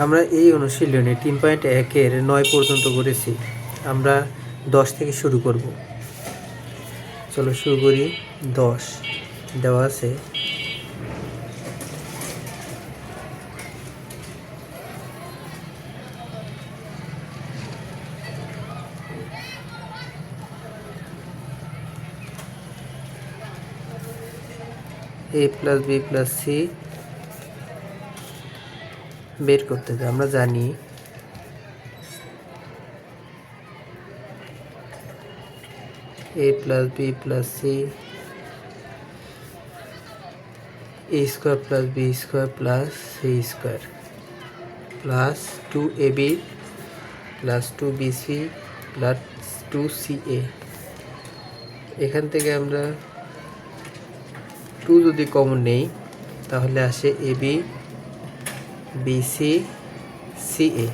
আমরা এই অনুশীলনে 3.1-এর 9 পর্যন্ত করেছি। আমরা 10 থেকে শুরু করব। চলো শুরু করি। 10 দেওয়া আছে। a plus b plus c বের করতে হবে। আমরা জানি a plus b plus c a square plus b square plus c square plus 2ab plus 2bc plus 2ca। এখান থেকে আমরা 2 যদি কমন নেই তাহলে আসে ab bc ca।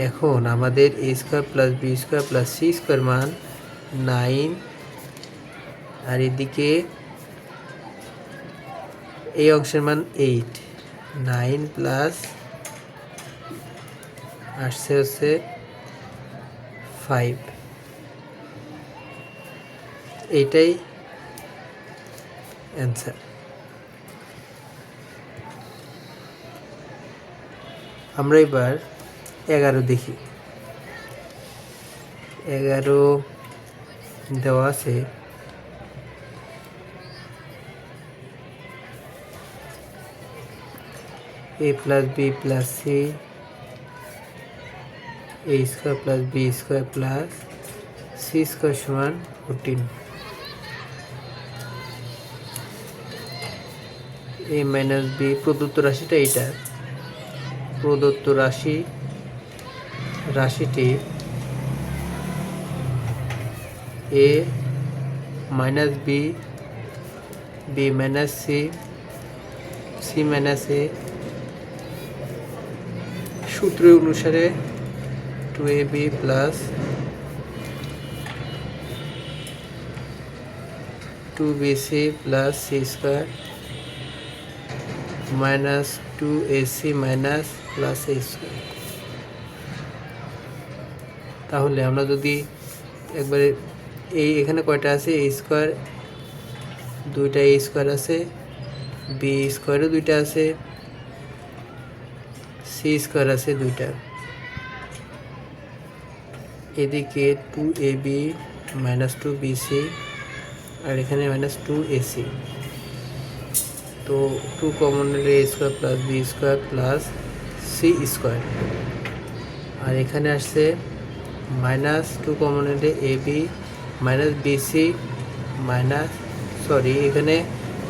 এখন আমাদের a square plus b square plus c square মান 9, আর এদিকে এই অংশের মান 8। 9 প্লাস আসছে হচ্ছে 5। এইটাই অ্যান্সার। আমরা এবার 11 দেখি। 11 দেওয়া আছে a plus b plus c a square plus b square plus c square সমান 14। a মাইনাস বি প্রদত্ত রাশিটা এইটা। প্রদত্ত রাশিটি a minus b b minus c c minus a সূত্র অনুসারে 2ab plus 2bc plus c square minus 2ac minus plus a square. তাহলে আমরা যদি একবারে এখানে কয়টা আছে a স্কোয়ার, দুইটা a স্কোয়ার আছে, বি স্কোয়ারও দুইটা আছে, সি স্কোয়ার আছে দুইটা। এদিকে 2ab মাইনাস 2bc আর এখানে মাইনাস 2ac। তো 2 কমন নিলে a square plus b square plus c square, আর এখানে আসছে মাইনাস 2 কমন নিলে ab মাইনাস বিসি মাইনাস এখানে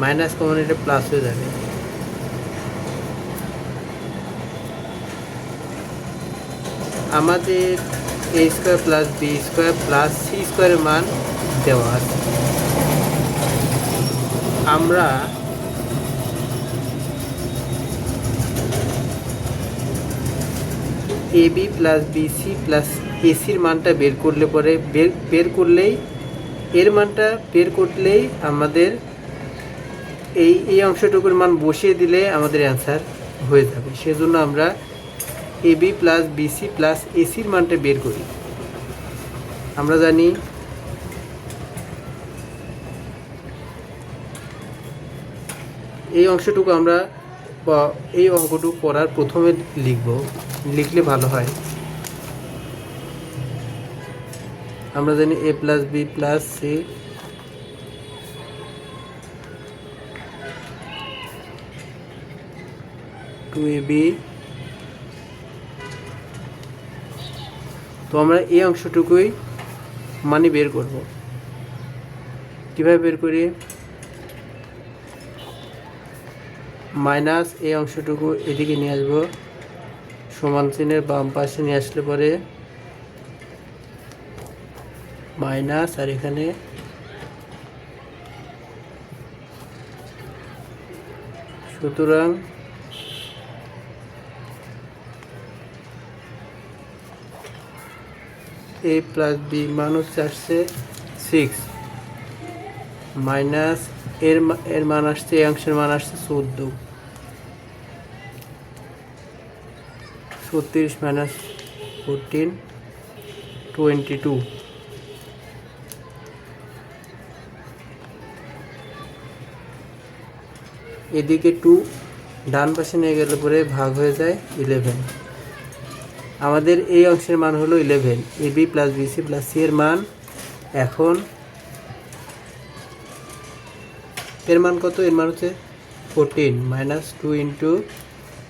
মাইনাস কমন নিলে প্লাস হয়ে যাবে। আমাদের a square plus b square plus c স্কোয়ারের মান দেওয়া আছে। আমরা ab প্লাস বিসি প্লাস এসির মানটা বের করলেই এর মানটা বের করলেই আমাদের এই অংশটুকুর মান বসিয়ে দিলে আমাদের অ্যান্সার হয়ে যাবে। সেজন্য আমরা ab প্লাস বিসি প্লাস এসির মানটা বের করি। আমরা জানি এই অংশটুকু এই অঙ্কটুকু পড়ার প্রথমে লিখলে ভালো হয়। আমরা জানি a plus b plus c two ab। তো আমরা এই অংশটুকুই মানে বের করব। কিভাবে বের করি? মাইনাস এই অংশটুকু এদিকে নিয়ে আসবো, সমান চিহ্নের বাম পাশে নিয়ে আসলে পরে মাইনাস, আর এখানে সুতরাং a প্লাস বি মান হচ্ছে আসছে 6 মাইনাস এর মান আসছে এই অংশের মান আসছে 14। 36 মাইনাস 14 22। এদিকে 2 ডান পাশে নিয়ে গেলে পরে ভাগ হয়ে যায় 11। আমাদের এই অংশের মান হলো 11। A b plus bc plus c এর মান এখন এর মান কত? এর মান হচ্ছে 14 মাইনাস 2 ইন্টু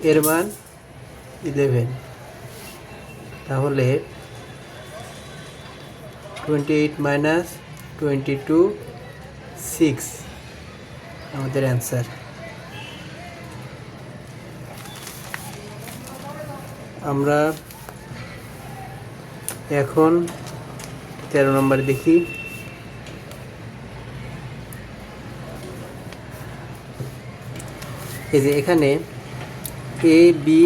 এর মান 11। তাহলে 28 মাইনাস 22 6 আমাদের অ্যান্সার। আমরা এখন 13 নম্বর দেখি। এই যে এখানে এ বি,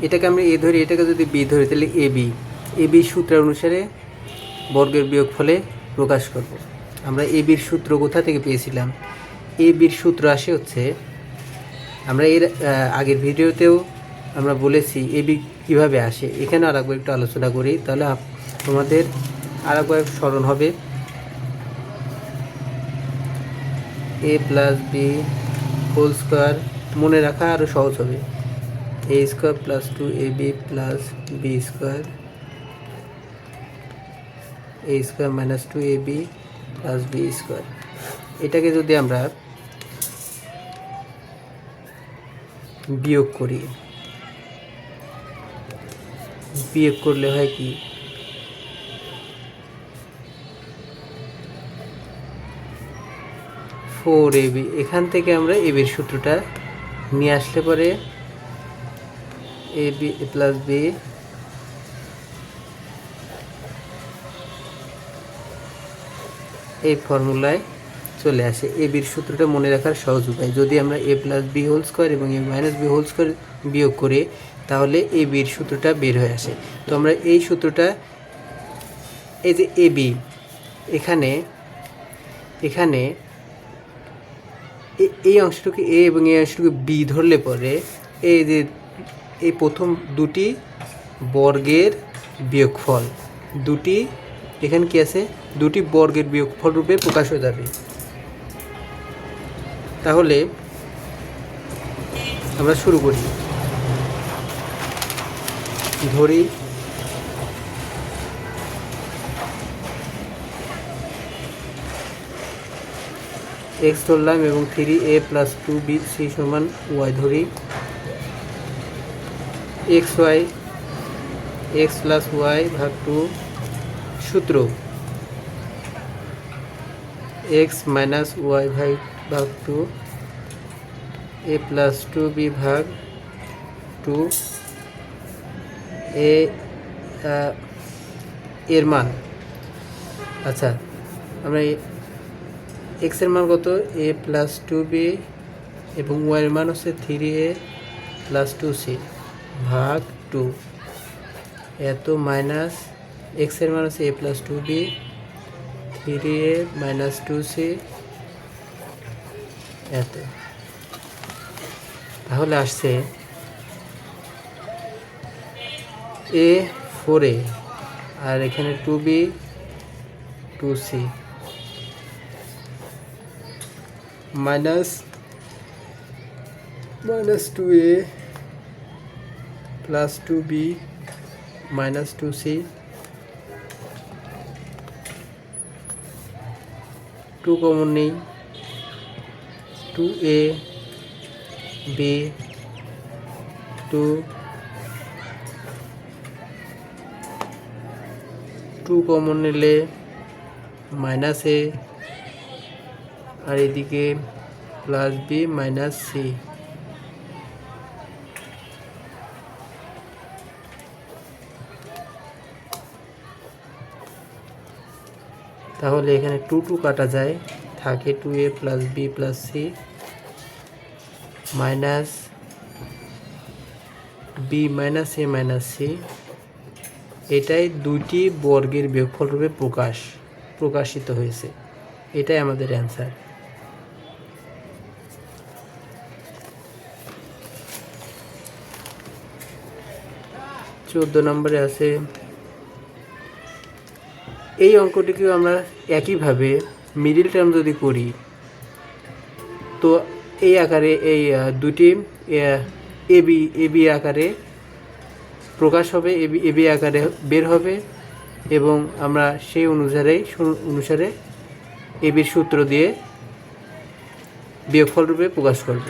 এটাকে আমরা এ ধরি, এটাকে যদি বি ধরি তাহলে এ বি সূত্র অনুসারে বর্গের বিয়োগফলে প্রকাশ করব। আমরা এ বির সূত্র কোথা থেকে পেয়েছিলাম? এ বির সূত্র আসে হচ্ছে, আমরা এর আগের ভিডিওতেও আমরা বলেছি এ বি কীভাবে আসে। এখানে আর একবার একটু আলোচনা করি, তাহলে তোমাদের আর একবার স্মরণ হবে। A plus b whole square মনে রাখা আরও সহজ হবে। A square plus 2ab plus b square, a square minus 2ab plus b square. এটাকে যদি আমরা বিয়োগ করি, বিয়োগ করলে হয় কি? 4ab। এখান থেকে আমরা এবির সূত্রটা নিয়ে আসলে পরে এ বি প্লাস বি এই ফর্মুলায় চলে আসে। এ বির সূত্রটা মনে রাখার সহজ উপায়, যদি আমরা এ প্লাস বি হোল স্কোয়ার এবং এ মাইনাস বি হোল স্কোয়ার বিয়োগ করে তাহলে এ বির সূত্রটা বের হয়ে আসে। তো আমরা এই সূত্রটা, এই যে এ বি, এখানে এখানে এই অংশটুকু এ এবং এই অংশটুকু বি ধরলে পরে এই যে এই প্রথম দুটি বর্গের বিয়োগফল, দুটি এখানে কি আছে? দুটি বর্গের বিয়োগফল রূপে প্রকাশ হয়ে যাবে। তাহলে আমরা শুরু করি। ধরি এক্স ধরলাম এবং 3a প্লাস 2bc সমান ওয়াই ধরি। এক্স প্লাস ওয়াই ভাগ 2 সূত্র এক্স মাইনাস ওয়াই ভাগ 2 a প্লাস 2b ভাগ 2 এর মান। আচ্ছা, আমরা এক্স এর মান কত? a প্লাস 2b এবং ওয়াই এর মান হচ্ছে 3a প্লাস 2c ভাগ 2 এত মাইনাস এক্স এর মান হচ্ছে a plus 2b 3a minus 2c এত। তাহলে আসছে a 4a আর এখানে 2b 2c minus 2a plus 2b minus 2c 2 common নেই, 2a b 2 কমন নিলে মাইনাস a আর এদিকে প্লাস বি মাইনাস সি। তাহলে এখানে 2 কাটা যায়, থাকে 2a plus b plus c minus b minus a minus c. এটাই দুইটি বর্গের বিয়োগফল রূপে প্রকাশিত হয়েছে। এটাই আমাদের অ্যান্সার। 14 নম্বরে আছে এই অঙ্কটিকেও আমরা একইভাবে মিডিল টার্ম যদি করি তো এই আকারে এই দুটি এবি আকারে প্রকাশ হবে, এবি আকারে বের হবে এবং আমরা সেই অনুসারে এবির সূত্র দিয়ে বিয়োগফল রূপে প্রকাশ করব।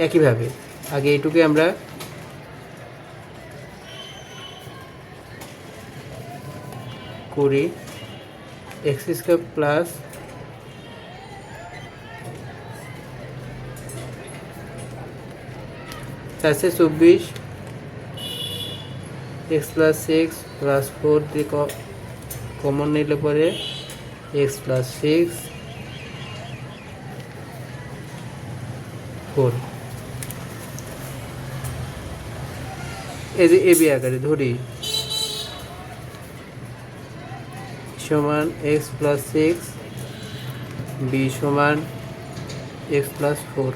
একইভাবে আগে এইটুকু আমরা করি। এক্স স্কোয়ার প্লাস চারশো 24 এক্স প্লাস 6 প্লাস 4 দিয়ে কমন নিলে পরে এক্স প্লাস 6 4 এই যে এবি আকারে ধরি সমান এক্স প্লাস 6 বি সমান এক্স প্লাস 4।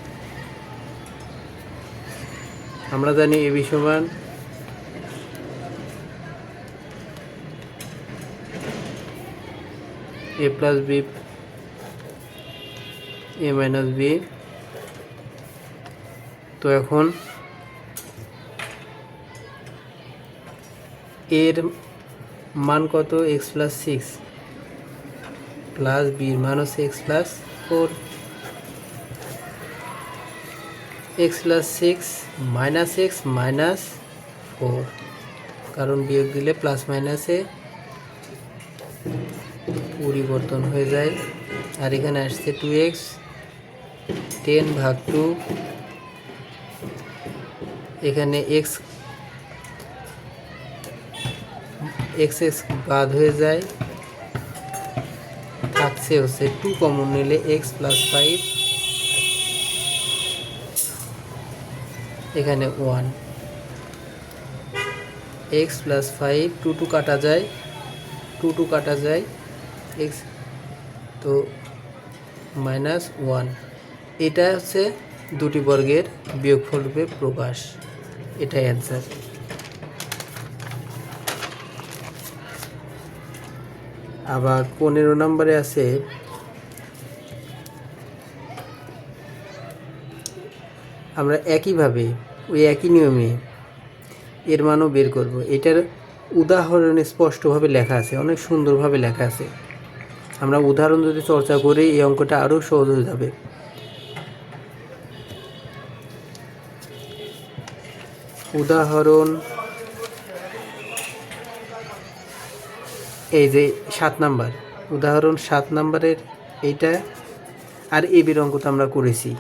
আমরা জানি এবি সমান এ plus B A minus B. তো এখন এর মান কত? এক্স প্লাস 6 প্লাস বির মান হচ্ছে x plus 4। X plus 6 minus x minus 4, কারণ বিয়োগ দিলে প্লাস মাইনাসে পরিবর্তন হয়ে যায়। আর এখানে আসছে 2x 10/2, এখানে x বাদ হয়ে যায়, থাকছে হচ্ছে 2 কমন নিলে x প্লাস 5, এখানে 1 x প্লাস 5 2 কাটা যায়, 2 কাটা যায় x, তো মাইনাস 1। এটা হচ্ছে দুটি বর্গের বিয়োগফল রূপে প্রকাশ, এটাই অ্যান্সার। আবার 15 নম্বরে আছে আমরা একইভাবে ওই একই নিয়মে এর মানও বের করব। এটার উদাহরণে স্পষ্টভাবে লেখা আছে, অনেক সুন্দরভাবে লেখা আছে। আমরা উদাহরণ যদি চর্চা করি এই অঙ্কটা আরও সহজ হয়ে যাবে। উদাহরণ এই যে 7 নাম্বার, উদাহরণ 7 নাম্বারের এইটা আর এবির অঙ্কটা আমরা করেছি।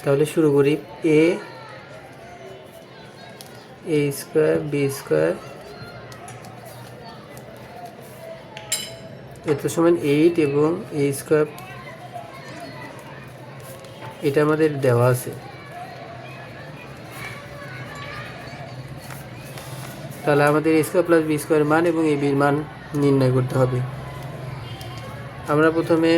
তাহলে শুরু করি। এ স্কোয়ার বি স্কোয়ার এত সমান 8 এবং এ স্কোয়ার, এটা আমাদের দেওয়া আছে। তাহলে আমাদের এ স্কোয়ার প্লাস বি স্কোয়ার মান এবং এ বির মান নির্ণয় করতে হবে। আমরা প্রথমে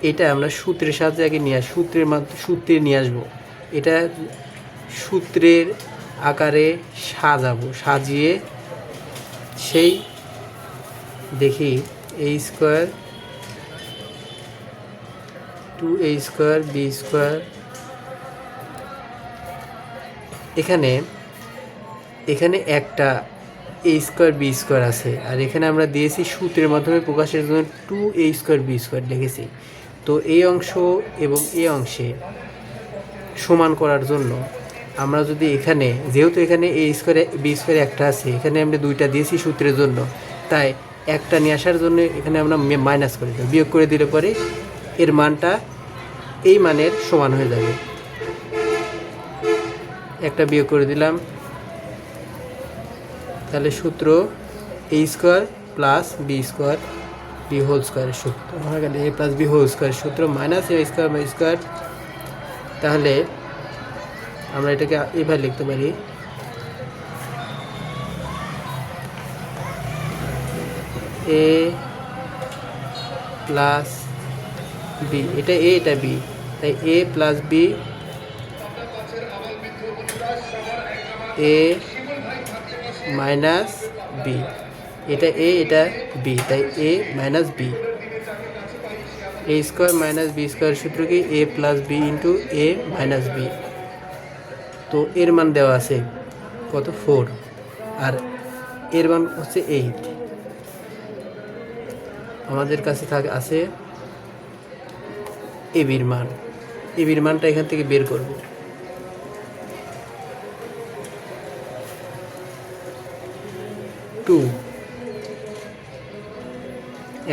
এটা আমরা সূত্রের সাহায্যে আগে নিয়ে সূত্রে নিয়ে আসবো। এটা সূত্রের আকারে সাজিয়ে সেই দেখি a square 2a square b square, এখানে একটা এ স্কোয়ার বি স্কোয়ার আছে, আর এখানে আমরা দিয়েছি সূত্রের মাধ্যমে প্রকাশের জন্য 2a স্কোয়ার বি স্কোয়ার লিখেছি। তো এই অংশ এবং এই অংশে সমান করার জন্য আমরা যদি এখানে, যেহেতু এখানে এ স্কোয়ার বি স্কোয়ার একটা আছে, এখানে আমরা দুইটা দিয়েছি সূত্রের জন্য, তাই একটা নিয়ে আসার জন্য এখানে আমরা মাইনাস করে দেব, বিয়োগ করে দিলে পরে এর মানটা এই মানের সমান হয়ে যাবে। একটা বিয়োগ করে দিলাম, তাহলে সূত্র a square plus b square b whole স্কোয়ারের সূত্র হয়ে গেল, এ প্লাস বি হোল স্কোয়ারের সূত্র minus a square by square. তাহলে আমরা এটাকে এভাবে লিখতে পারি এ প্লাস বি, এটা এ এটা বি, তাই এ প্লাস বি, এ মাইনাস বি, এটা এ এটা বি, তাই এ মাইনাস বি। এ স্কোয়ার মাইনাস বি স্কোয়ার সূত্র কি? এ প্লাস বি ইন্টু এ মাইনাস বি। তো এর মান দেওয়া আছে কত? 4, আর এর মান হচ্ছে 8। আমাদের কাছে আছে এবির মান। এবির মানটা এখান থেকে বের করব।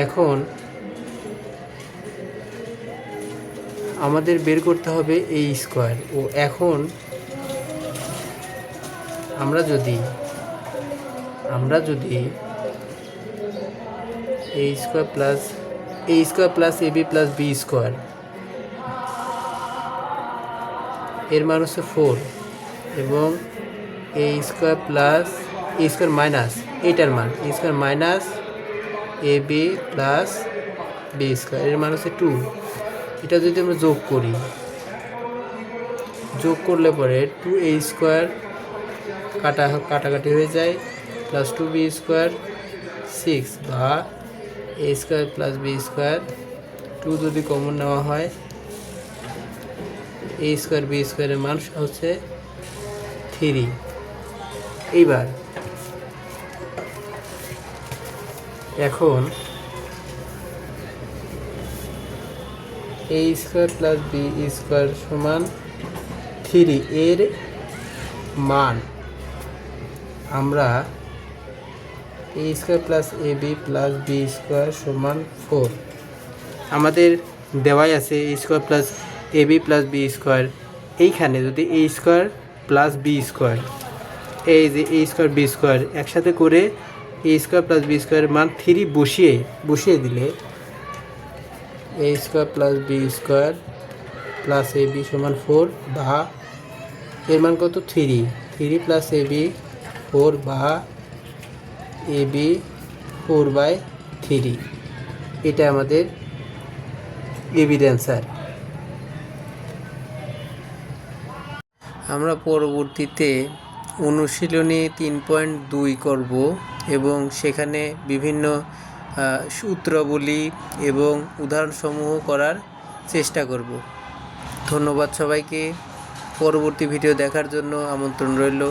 এখন আমাদের বের করতে হবে এ স্কোয়ার। ও এখন আমরা যদি এ square plus a b plus b square, এর মান হচ্ছে 4, এবং এ স্কোয়ার প্লাস এ স্কোয়ার মাইনাস এইটার মান এ স্কোয়ার মাইনাস এ বি প্লাস বি স্কোয়ার, এর মান হচ্ছে 2। এটা যদি আমরা যোগ করলে পরে 2a স্কোয়ার কাটাকাটি হয়ে যায়, প্লাস 2b স্কোয়ার 6, বা এ স্কোয়ার প্লাস বি স্কোয়ার, 2 যদি কমন নেওয়া হয়, এ স্কোয়ার বি স্কোয়ারের মান হচ্ছে 3। এইবার এখন এ স্কোয়ার প্লাস বি স্কোয়ার সমান 3 এর মান আমরা এ square plus a b plus b square সমান 4 আমাদের দেওয়াই আছে। এ square plus a b plus b square, এইখানে যদি এ স্কোয়ার প্লাস বি স্কোয়ার, এই যে এ স্কোয়ার বি স্কোয়ার একসাথে করে এ স্কোয়ার প্লাস বি স্কোয়ারের মান 3 বসিয়ে দিলে a square plus b square plus a b সমান 4, বা এর মান কত? 3 প্লাস এ বি 4, বা এ বি 4/3। এটা আমাদের এবির অ্যান্সার। আমরা পরবর্তীতে অনুশীলনী 3.2 করব, এবং সেখানে বিভিন্ন সূত্রাবলী এবং উদাহরণসমূহ করার চেষ্টা করব। ধন্যবাদ সবাইকে। পরবর্তী ভিডিও দেখার জন্য আমন্ত্রণ রইল।